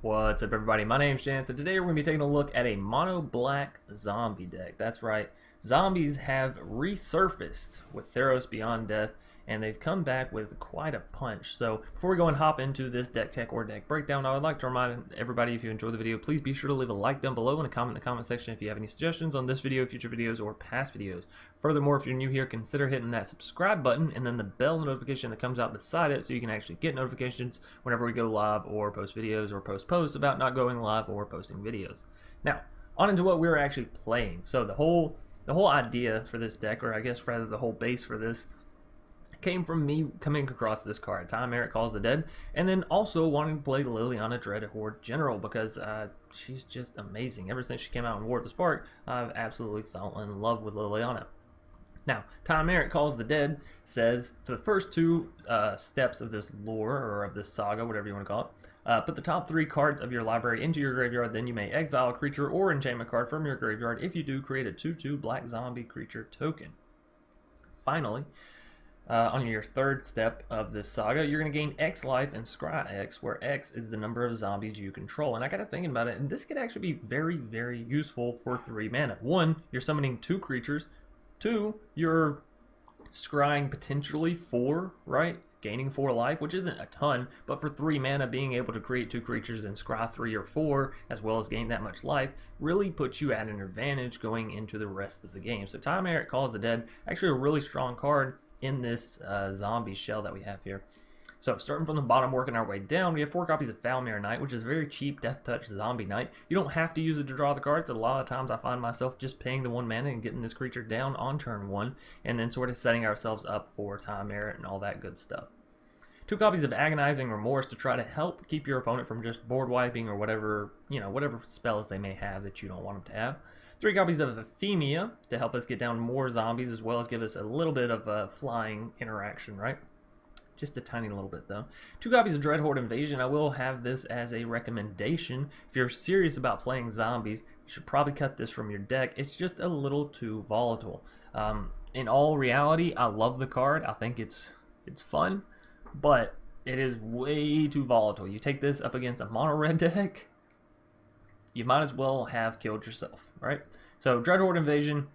What's up, everybody? My name's Chance, and today we're going to be taking a look at a mono black zombie deck. That's right, zombies have resurfaced with Theros Beyond Death, and they've come back with quite a punch. So before we go and hop into this deck tech or deck breakdown, I would like to remind everybody, if you enjoyed the video, please be sure to leave a like down below and a comment in the comment section if you have any suggestions on this video, future videos, or past videos. Furthermore, if you're new here, consider hitting that subscribe button and then the bell notification that comes out beside it so you can actually get notifications whenever we go live or post videos or post posts about not going live or posting videos. Now, on into what we're actually playing. So the whole idea for this deck, or I guess rather the whole base for this, came from me coming across this card, Tymaret Calls the Dead, and then also wanting to play Liliana Dreadhorde General because she's just amazing. Ever since she came out in War of the Spark, I've absolutely fell in love with Liliana. Now, Tymaret Calls the Dead says, for the first two steps of this lore, or of this saga, whatever you want to call it, put the top 3 cards of your library into your graveyard, then you may exile a creature or enchantment card from your graveyard. If you do, create a 2/2 black zombie creature token. Finally, on your third step of this saga, you're going to gain X life and Scry X, where X is the number of zombies you control. And I got to thinking about it, and this could actually be very, very useful for 3 mana. 1, you're summoning 2 creatures. 2, you're scrying potentially 4, right? Gaining 4 life, which isn't a ton, but for 3 mana, being able to create 2 creatures and scry 3 or 4, as well as gain that much life, really puts you at an advantage going into the rest of the game. So Tymaret Calls the Dead, actually a really strong card in this zombie shell that we have here. So starting from the bottom, working our way down, we have 4 copies of Foulmire Knight, which is a very cheap Death Touch Zombie Knight. You don't have to use it to draw the cards. A lot of times I find myself just paying the 1 mana and getting this creature down on turn 1, and then sort of setting ourselves up for Tymaret and all that good stuff. 2 copies of Agonizing Remorse to try to help keep your opponent from just board wiping or whatever, whatever spells they may have that you don't want them to have. 3 copies of Ephemia to help us get down more zombies, as well as give us a little bit of flying interaction, right? Just a tiny little bit, though. 2 copies of Dreadhorde Invasion. I will have this as a recommendation. If you're serious about playing zombies, you should probably cut this from your deck. It's just a little too volatile. In all reality, I love the card. I think it's fun, but it is way too volatile. You take this up against a mono red deck, you might as well have killed yourself, right? So Dreadhorde Invasion,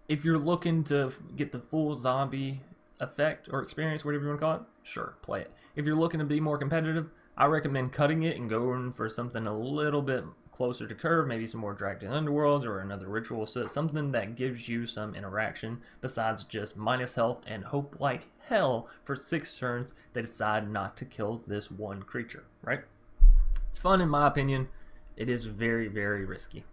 if you're looking to get the full zombie effect or experience, whatever you want to call it, sure, play it. If you're looking to be more competitive, I recommend cutting it and going for something a little bit closer to curve, maybe some more Dragged in Underworlds or another Ritual of Soot, something that gives you some interaction besides just minus health and hope like hell for 6 turns they decide not to kill this 1 creature, right? It's fun in my opinion. It is very, very risky.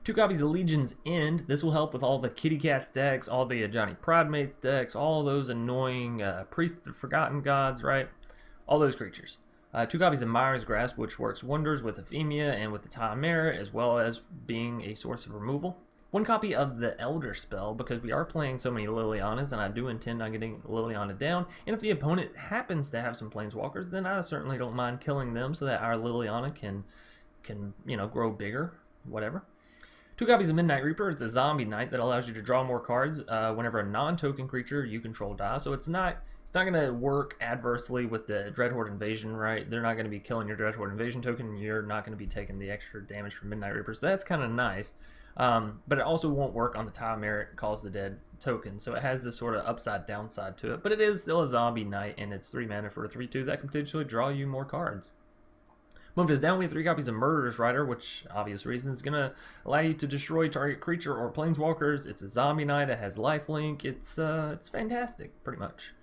2 copies of Legion's End. This will help with all the Kitty Cats decks, all the Johnny Pridemates decks, all those annoying Priests of Forgotten Gods, right? All those creatures. 2 copies of Mire's Grasp, which works wonders with Ephemia and with the Tymaret, as well as being a source of removal. 1 copy of the Elderspell, because we are playing so many Lilianas, and I do intend on getting Liliana down. And if the opponent happens to have some Planeswalkers, then I certainly don't mind killing them so that our Liliana can grow bigger, whatever. 2 copies of Midnight Reaper. It's a zombie knight that allows you to draw more cards whenever a non-token creature you control dies. So it's not going to work adversely with the Dreadhorde Invasion, right? They're not going to be killing your Dreadhorde Invasion token, and you're not going to be taking the extra damage from Midnight Reaper. So that's kind of nice. But it also won't work on the Tymaret Calls the Dead token. So it has this sort of upside downside to it. But it is still a zombie knight, and it's 3 mana for a 3/2 that can potentially draw you more cards. Moving us down, we have 3 copies of Murderous Rider, which, obvious reasons, is going to allow you to destroy target creature or planeswalkers. It's a zombie knight, it has lifelink, it's fantastic, pretty much.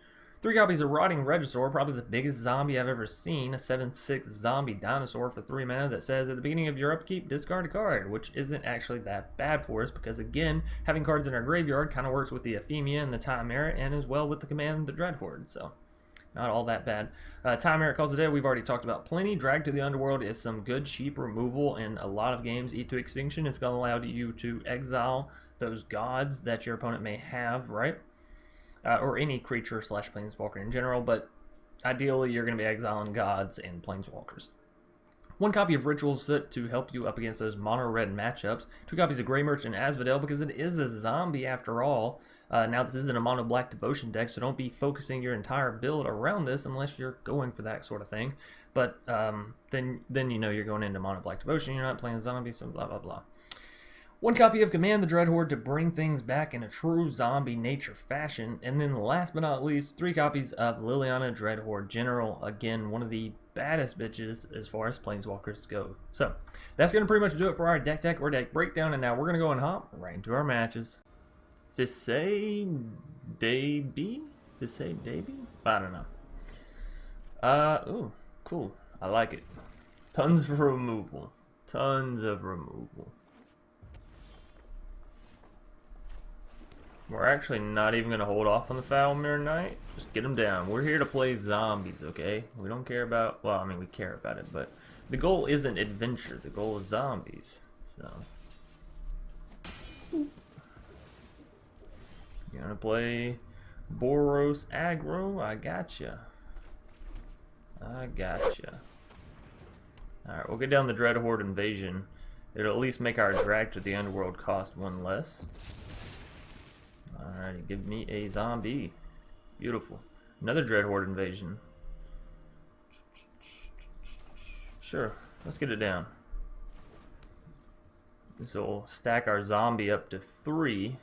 3 copies of Rotting Regisaur, probably the biggest zombie I've ever seen, a 7/6 zombie dinosaur for 3 mana that says at the beginning of your upkeep, discard a card, which isn't actually that bad for us because, again, having cards in our graveyard kind of works with the Ephemia and the Tymaret and as well with the Command the Dreadhorde, so not all that bad. Tymaret Calls the Dead, we've already talked about plenty. Drag to the Underworld is some good, cheap removal in a lot of games. Eat to Extinction is going to allow you to exile those gods that your opponent may have, right? Or any creature / planeswalker in general, but ideally you're going to be exiling gods and planeswalkers. 1 copy of Ritual of Soot to help you up against those mono-red matchups. 2 copies of Grey Merchant Asphodel because it is a zombie after all. Now this isn't a mono-black devotion deck, so don't be focusing your entire build around this unless you're going for that sort of thing. But then you know you're going into mono black devotion. You're not playing zombies, so blah blah blah. One copy of Command the Dreadhorde to bring things back in a true zombie nature fashion. And then last but not least, 3 copies of Liliana Dreadhorde General. Again, one of the baddest bitches as far as Planeswalkers go. So, that's going to pretty much do it for our deck or deck breakdown. And now we're going to go and hop right into our matches. Fisay Davy? I don't know. Ooh, cool. I like it. Tons of removal. We're actually not even going to hold off on the Foulmire Knight. Just get them down. We're here to play zombies, okay? We don't care about... Well, I mean, we care about it, but... The goal isn't adventure. The goal is zombies. So... You want to play Boros aggro? I gotcha. Alright, we'll get down the Dreadhorde Invasion. It'll at least make our drag to the Underworld cost 1 less. Alrighty, give me a zombie. Beautiful. Another Dreadhorde Invasion. Sure, let's get it down. This will stack our zombie up to 3,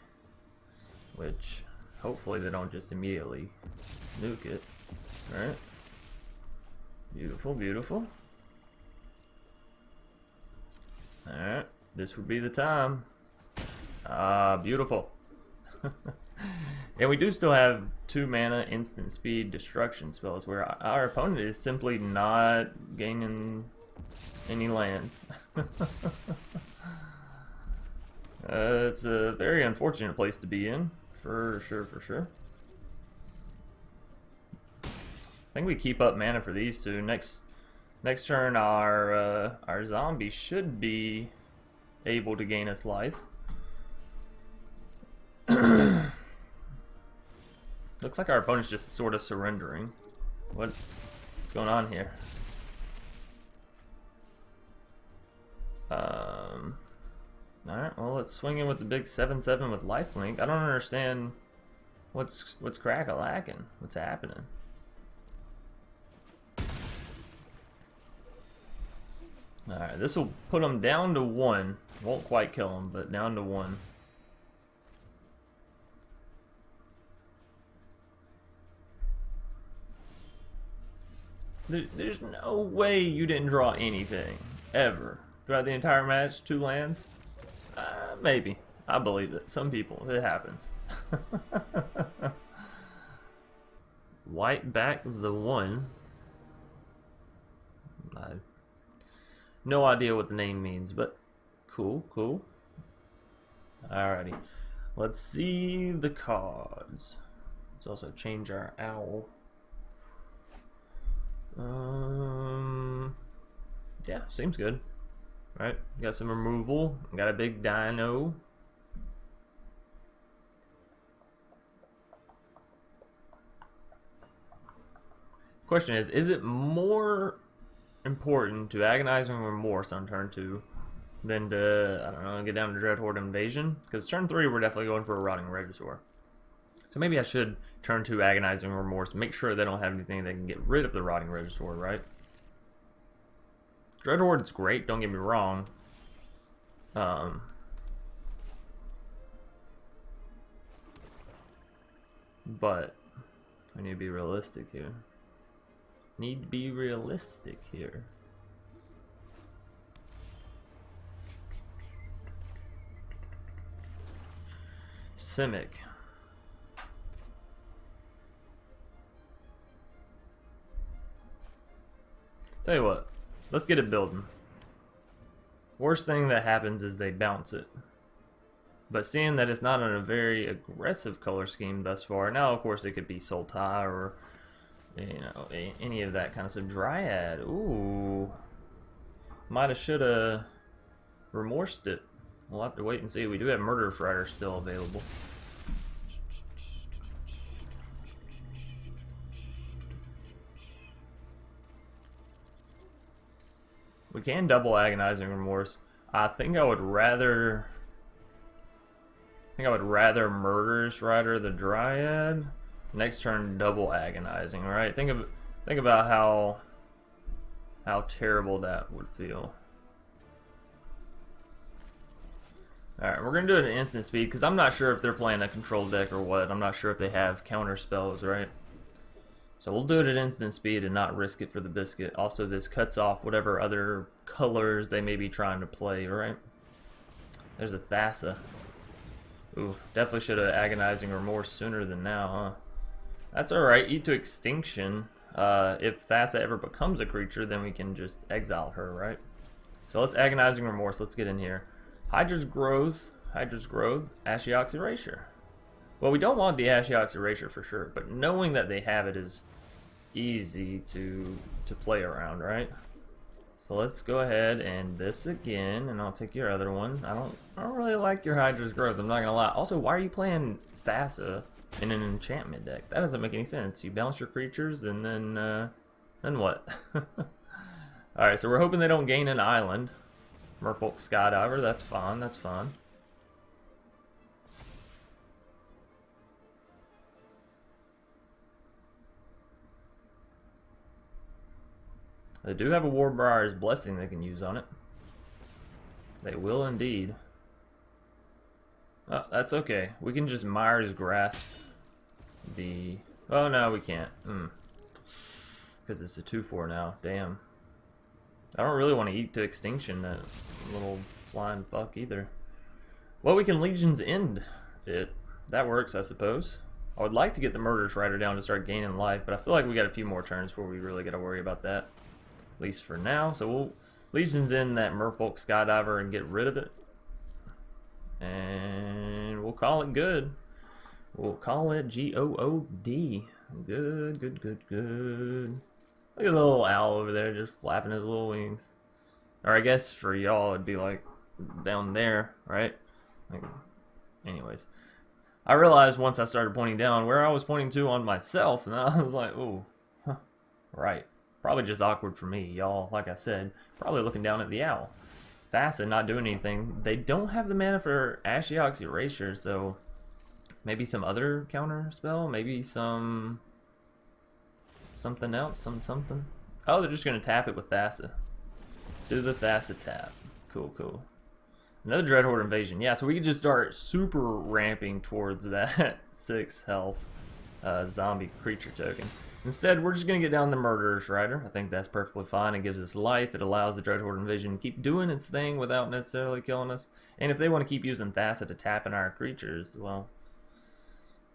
which hopefully they don't just immediately nuke it. Alright. Beautiful, beautiful. Alright, this would be the time. Beautiful. And we do still have 2 mana instant speed destruction spells where our opponent is simply not gaining any lands. It's a very unfortunate place to be in, for sure. I think we keep up mana for these 2. Next turn our zombie should be able to gain us life. Looks like our opponent's just sort of surrendering. What's going on here? Alright, well, let's swing in with the big 7/7 with lifelink. I don't understand what's crack-a-lacking. What's happening? Alright, this will put him down to 1. Won't quite kill him, but down to 1. There's no way you didn't draw anything, ever. Throughout the entire match, 2 lands? Maybe. I believe it. Some people, it happens. White back the 1. No idea what the name means, but cool. Alrighty. Let's see the cards. Let's also change our owl. Yeah, seems good. Right, got some removal. Got a big dino. Question is it more important to Agonizing Remorse on turn 2 than to, I don't know, get down to Dreadhorde Invasion? Because turn 3 we're definitely going for a Rotting Regisaur. So maybe I should turn to Agonizing Remorse, make sure they don't have anything that can get rid of the Rotting Regisaur, right? Dreadhorde is great, don't get me wrong. But I need to be realistic here. Simic. Tell you what, let's get it building. Worst thing that happens is they bounce it. But seeing that it's not on a very aggressive color scheme thus far, now of course it could be Sultai or, you know, any of that kind of stuff. Dryad, ooh. Mighta shoulda remorsed it. We'll have to wait and see. We do have Murderous Rider still available. We can double Agonizing Remorse. I think I would rather Murderous Rider the Dryad. Next turn double Agonizing, right? Think about how how terrible that would feel. Alright, we're going to do it at instant speed, because I'm not sure if they're playing a control deck or what. I'm not sure if they have counter spells, right? So we'll do it at instant speed and not risk it for the biscuit. Also, this cuts off whatever other colors they may be trying to play, right? There's a Thassa. Ooh, definitely should have Agonizing Remorse sooner than now, huh? That's alright. Eat to Extinction. If Thassa ever becomes a creature, then we can just exile her, right? So let's Agonizing Remorse. Let's get in here. Hydra's Growth, Ashiok's Erasure. Well, we don't want the Ashiok's Erasure for sure, but knowing that they have it is easy to play around, right? So let's go ahead and this again, and I'll take your other one. I don't really like your Hydra's Growth, I'm not gonna lie. Also, why are you playing Thassa in an enchantment deck? That doesn't make any sense. You balance your creatures and then what? Alright, so we're hoping they don't gain an island. Merfolk Skydiver, that's fine, that's fine. They do have a Warbrier's Blessing they can use on it. They will indeed. Oh, that's okay. We can just Mire's Grasp the... Oh, no, we can't. Because it's a 2/4 now. Damn. I don't really want to eat to Extinction, that little flying fuck, either. Well, we can Legion's End it. That works, I suppose. I would like to get the Murderous Rider down to start gaining life, but I feel like we got a few more turns before we really got to worry about that. At least for now. So we'll Legion's End that Merfolk Skydiver and get rid of it. And we'll call it good. We'll call it G-O-O-D. Good, good, good, good. Look at the little owl over there just flapping his little wings. Or I guess for y'all it'd be like down there, right? Like, anyways. I realized once I started pointing down where I was pointing to on myself, and I was like, ooh, huh, right. Probably just awkward for me, y'all. Like I said, probably looking down at the owl. Thassa not doing anything. They don't have the mana for Ashiok's Erasure, so maybe some other counter spell? Maybe some... something else? Something? Oh, they're just going to tap it with Thassa. Do the Thassa tap. Cool, cool. Another Dreadhorde Invasion. Yeah, so we can just start super ramping towards that 6 health zombie creature token. Instead, we're just going to get down the Murderous Rider. I think that's perfectly fine. It gives us life. It allows the Dreadhorde Invasion to keep doing its thing without necessarily killing us. And if they want to keep using Thassa to tap in our creatures, well,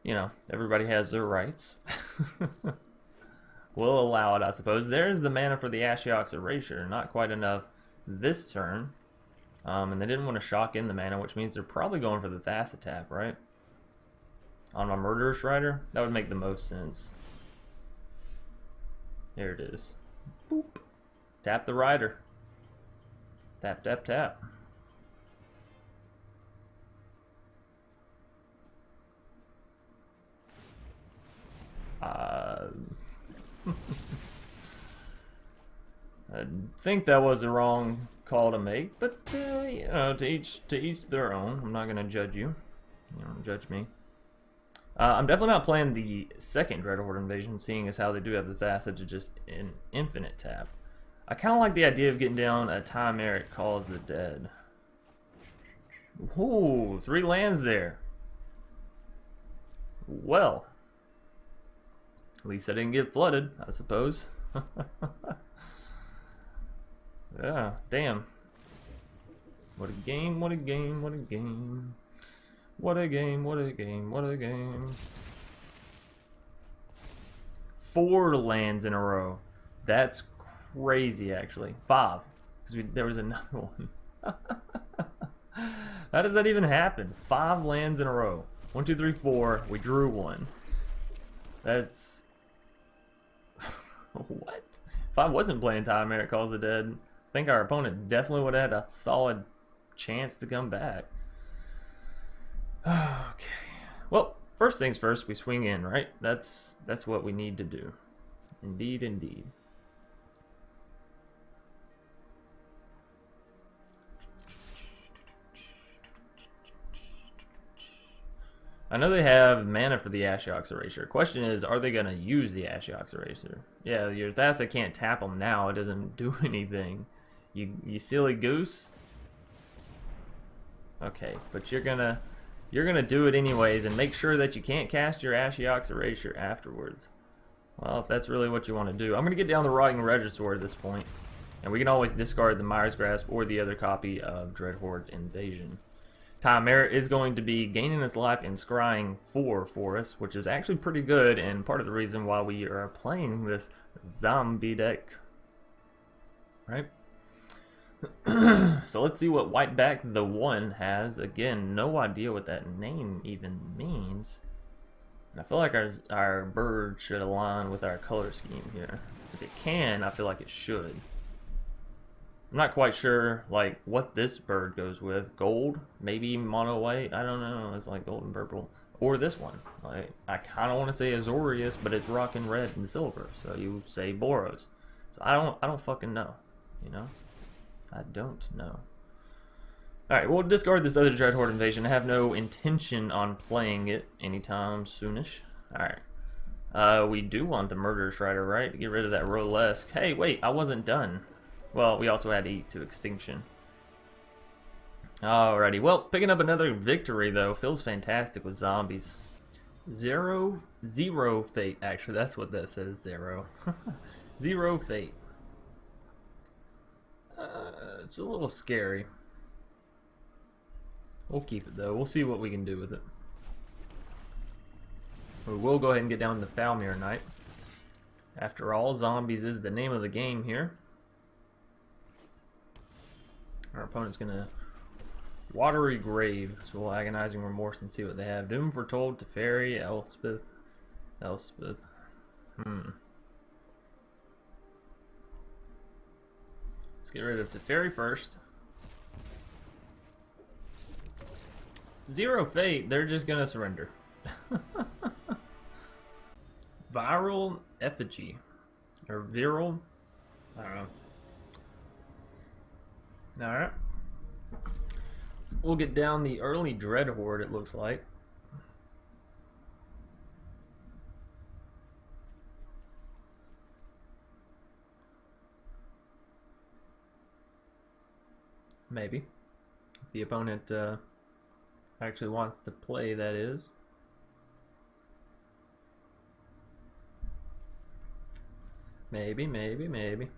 you know, everybody has their rights. We'll allow it, I suppose. There's the mana for the Ashiok's Erasure. Not quite enough this turn. And they didn't want to shock in the mana, which means they're probably going for the Thassa tap, right? On my Murderous Rider? That would make the most sense. There it is. Boop. Tap the rider. Tap, tap, tap. I think that was the wrong call to make, but you know, to each their own. I'm not gonna judge you. You don't judge me. I'm definitely not playing the second Dreadhorde Invasion, seeing as how they do have the Thassa to just an infinite tap. I kind of like the idea of getting down a Tymaret Call of the Dead. Ooh, 3 lands there. Well, at least I didn't get flooded, I suppose. Yeah, damn. What a game, what a game, what a game. What a game, what a game, what a game. 4 lands in a row. That's crazy, actually. 5. Because there was another one. How does that even happen? 5 lands in a row. 1, 2, 3, 4. We drew 1. That's... What? If I wasn't playing Tymaret Calls the Dead, I think our opponent definitely would have had a solid chance to come back. Okay. Well, first things first, we swing in, right? That's what we need to do. Indeed, indeed. I know they have mana for the Ashiok's Erasure. Question is, are they going to use the Ashiok's Erasure? Yeah, your Thassa can't tap them now. It doesn't do anything. You silly goose. Okay, but you're gonna do it anyways, and make sure that you can't cast your Ashiok's Erasure afterwards. Well, if that's really what you want to do. I'm gonna get down the Rotting Regisaur at this point, and we can always discard the Mire's Grasp or the other copy of Dreadhorde Invasion. Tymaret is going to be gaining its life and scrying 4 for us, which is actually pretty good, and part of the reason why we are playing this zombie deck. Right? So let's see what Whiteback the One has. Again, no idea what that name even means. And I feel like our bird should align with our color scheme here. If it can, I feel like it should. I'm not quite sure like what this bird goes with. Gold? Maybe mono white? I don't know. It's like gold and purple. Or this one. Like, I kind of want to say Azorius, but it's rocking red and silver. So you say Boros. So I don't fucking know. You know? I don't know. Alright, we'll discard this other Dreadhorde Invasion. I have no intention on playing it anytime soonish. Alright. We do want the Murderous Rider, right? To get rid of that Rolesque. Hey, wait, I wasn't done. Well, we also had to eat to Extinction. Alrighty, well, picking up another victory, though, feels fantastic with zombies. Zero fate, actually, that's what that says, 0. 0 fate. It's a little scary. We'll keep it though. We'll see what we can do with it. We will go ahead and get down to Foulmire Knight. After all, zombies is the name of the game here. Our opponent's gonna Watery Grave, so we'll Agonizing Remorse and see what they have. Doom Foretold, Teferi, Elspeth. Let's get rid of Teferi first. 0 fate, they're just gonna surrender. Viral Effigy. Or Viral? I don't know. Alright. We'll get down the early Dreadhorde, it looks like. Maybe. If the opponent actually wants to play, that is. Maybe. If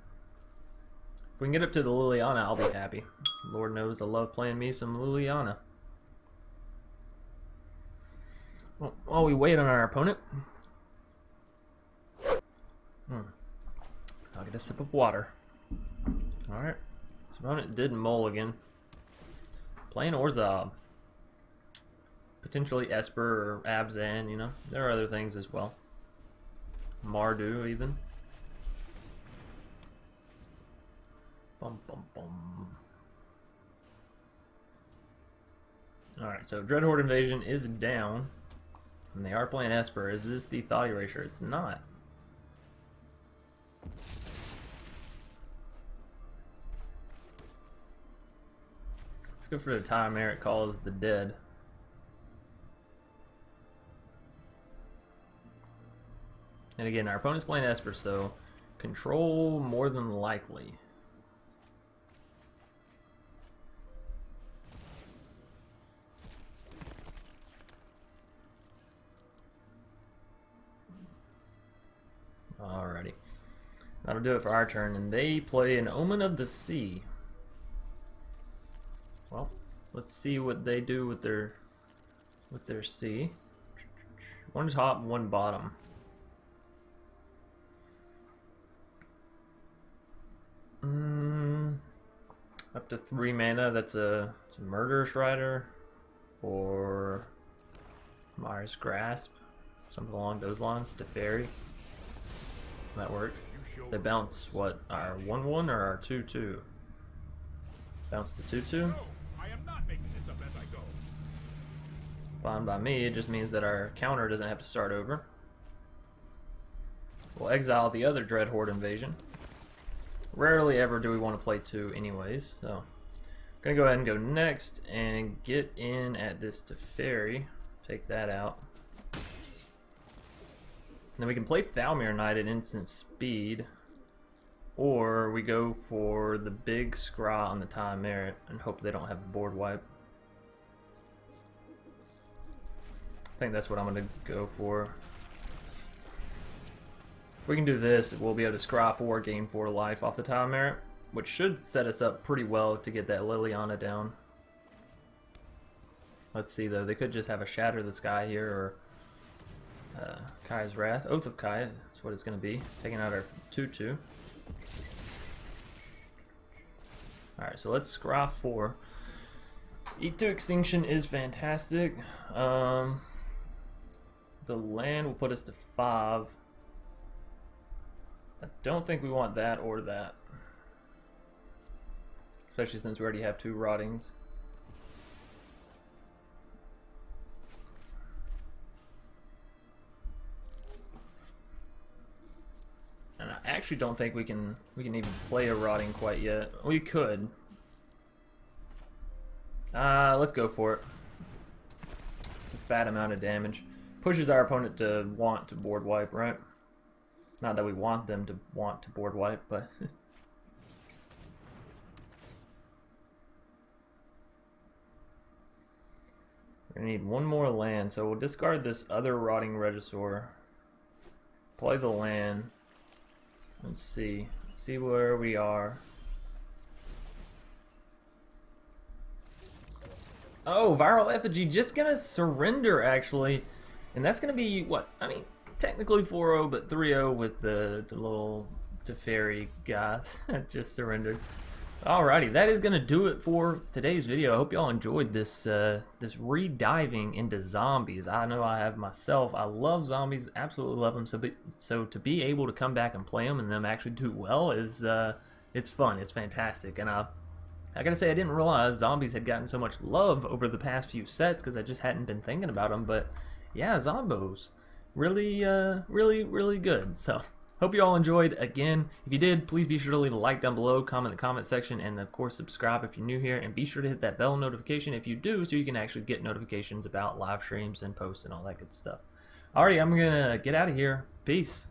we can get up to the Liliana, I'll be happy. Lord knows I love playing me some Liliana. Well, while we wait on our opponent, I'll get a sip of water. Alright. His opponent did mulligan. Playing Orzhov. Potentially Esper or Abzan, you know. There are other things as well. Mardu, even. Alright, so Dreadhorde Invasion is down. And they are playing Esper. Is this the Thought Erasure? It's not. Let's go for the Tymaret Calls the Dead. And again, our opponent's playing Esper, so control more than likely. Alrighty. That'll do it for our turn, and they play an Omen of the Sea. Well, let's see what they do with their sea. One top, one bottom. Up to 3 mana. That's a Murderous Rider or Mire's Grasp, something along those lines. Teferi. That works. They bounce what? Our 1/1 or our 2/2? Bounce the 2/2. I am not making this up as I go. Fine by me. It just means that our counter doesn't have to start over. We'll exile the other Dreadhorde Invasion. Rarely ever do we want to play 2 anyways, so I'm gonna go ahead and go next and get in at this Teferi. Take that out. And then we can play Foulmire Knight at instant speed. Or we go for the big Scry on the Tymaret and hope they don't have the board wipe. I think that's what I'm going to go for. If we can do this, we'll be able to Scry 4, gain 4 life off the Tymaret, which should set us up pretty well to get that Liliana down. Let's see though, they could just have a Shatter the Sky here, or Kai's Wrath. Oath of Kai is what it's going to be. Taking out our 2/2. Alright, so let's Scry 4. Eat to Extinction is fantastic. The land will put us to 5. I don't think we want that or that. Especially since we already have 2 Rottings. And I actually don't think we can even play a Rotting quite yet. We could. Let's go for it. It's a fat amount of damage. Pushes our opponent to want to board wipe, right? Not that we want them to want to board wipe, but we're gonna need 1 more land, so we'll discard this other Rotting Regisaur. Play the land. Let's see where we are. Oh, Viral Effigy just gonna surrender actually, and that's gonna be what? I mean, technically 4-0, but 3-0 with the little Teferi guy just surrendered. Alrighty, that is gonna do it for today's video. I hope y'all enjoyed this this re-diving into zombies. I know I have myself. I love zombies, absolutely love them. So to be able to come back and play them and them actually do well is it's fun. It's fantastic. And I gotta say, I didn't realize zombies had gotten so much love over the past few sets because I just hadn't been thinking about them. But yeah, zombos, really good. So hope you all enjoyed. Again, if you did, please be sure to leave a like down below, comment in the comment section, and of course subscribe if you're new here, and be sure to hit that bell notification if you do, so you can actually get notifications about live streams and posts and all that good stuff. Alrighty, I'm gonna get out of here. Peace.